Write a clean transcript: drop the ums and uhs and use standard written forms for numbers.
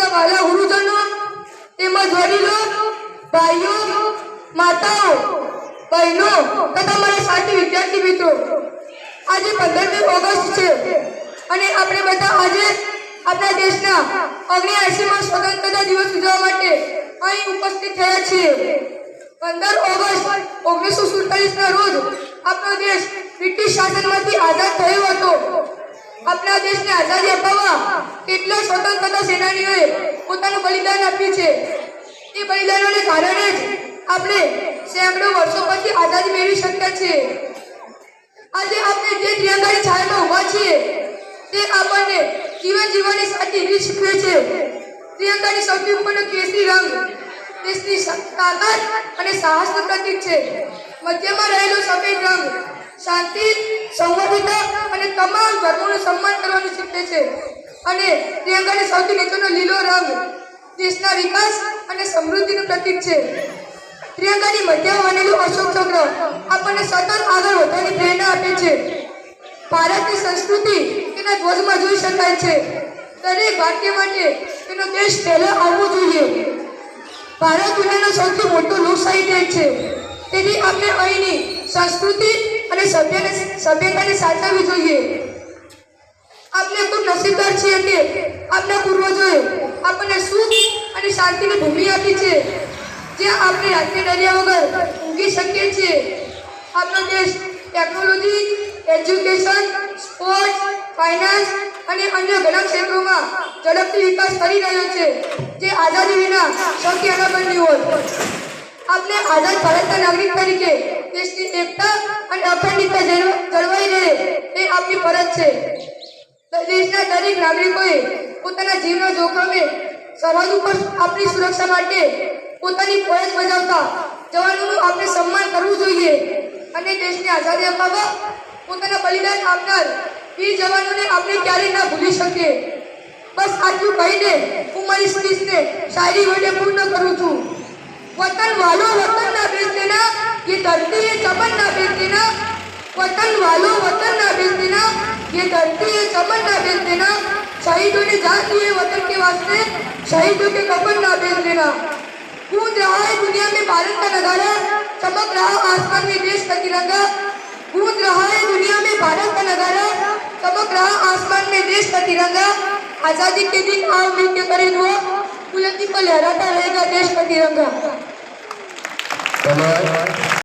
મારા વાલા ગુરુજનો તેમજ વડીલો, ભાઈઓ, માતાઓ, બહેનો તથા મારા સાથી વિદ્યાર્થી મિત્રો, આજે 15મી ઓગસ્ટ છે અને આપણે બધા આજે આપણા દેશના 79માં સ્વતંત્રતા દિવસ ઉજવવા માટે અહીં ઉપસ્થિત થયા છીએ। 15 ઓગસ્ટ 1947 ના રોજ આપણો દેશ બ્રિટિશ શાસનમાંથી આઝાદ થયો હતો। આપણા દેશને આઝાદી અપાવવા કેટલા સ્વતંત્રતા સેનાનીઓએ પોતાનું બલિદાન આપ્યું છે। એ બલિદાનોને કારણે જ આપણે સેંકડો વર્ષો પછી આઝાદી મેળવી શક્યા છીએ। આજે આપણે જે ત્રિરંગાની છાયામાં ઊભા છીએ તે આપણને જીવન જીવવાની સાચી રીત શીખવે છે। ત્રિરંગાની સૌથી ઉપરનો કેસરી રંગ દેશની તાકાત અને સાહસનું પ્રતીક છે। મધ્યમાં રહેલો સફેદ રંગ શાંતિ, સંવાદિતા અને તમામ ધર્મોનું સન્માન કરવાનું શીખવે છે અને ત્રિરંગાની સૌથી નીચેનો લીલો રંગ દેશના વિકાસ અને સમૃદ્ધિનું પ્રતીક છે। ત્રિરંગાની મધ્યમાં બનેલું અશોક ચક્ર આપણને સતત આગળ વધવાની પ્રેરણા આપે છે। ભારતની સંસ્કૃતિ તેના ધ્વજમાં જોઈ શકાય છે। દરેક ભારતીય માટે તેનો દેશ પહેલા આવવો જોઈએ। ભારત દુનિયાનો સૌથી મોટો લોકશાહી દેશ છે, તેથી આપણે અહીંની સંસ્કૃતિ અને સભ્યતાને સાચવવી જોઈએ। આપણે ખૂબ નસીબદાર છીએ કે આપણા પૂર્વજોએ આપણને સુખ અને શાંતિની ભૂમિ આપી છે, જ્યાં આપણે રાત્રે ડર્યા વગર ઊંઘી શકીએ છીએ। આપણો દેશ ટેકનોલોજી, એજ્યુકેશન, સ્પોર્ટ્સ, ફાઇનાન્સ અને અન્ય ઘણા ક્ષેત્રોમાં ઝડપથી વિકાસ કરી રહ્યો છે, જે આઝાદી વિના શક્ય ન બન્યું હોત। આપણે આઝાદ ભારતના નાગરિક તરીકે દેશની એકતા અને અખંડિતતા જળવાઈ રહે એ આપણી ફરજ છે। દેશના દરેક નાગરિકોએ પોતાના જીવના જોખમે સરહદ ઉપર આપણી સુરક્ષા માટે પોતાની ફરજ બજાવતા જવાનોનું આપણે સન્માન કરવું જોઈએ અને દેશની આઝાદી અપાવવા પોતાના બલિદાન આપનાર વીર જવાનોને આપણે ક્યારેય ના ભૂલી શકીએ। બસ આટલું કહીને હું મારી સ્પીચને શાયરી વડે પૂર્ણ કરું છું। वतन वालों वतन ना बेच देना, ये धरती है चमन ना बेच देना। वतन वालों वतन ना बेच देना, ये धरती है चमन ना बेच देना। शहीदों ने जान दिए वतन के वास्ते, शहीदों के कफन ना बेच देना। गूंज रहा है दुनिया में भारत का नगारा, चमक रहा आसमान में देश का तिरंगा। गूंज रहा है दुनिया में भारत का नगारा, चमक रहा आसमान में देश का तिरंगा। आजादी के दिन आओ मिलके करें दुआ, बुलंदी पर लहराता रहेगा देश का तिरंगा।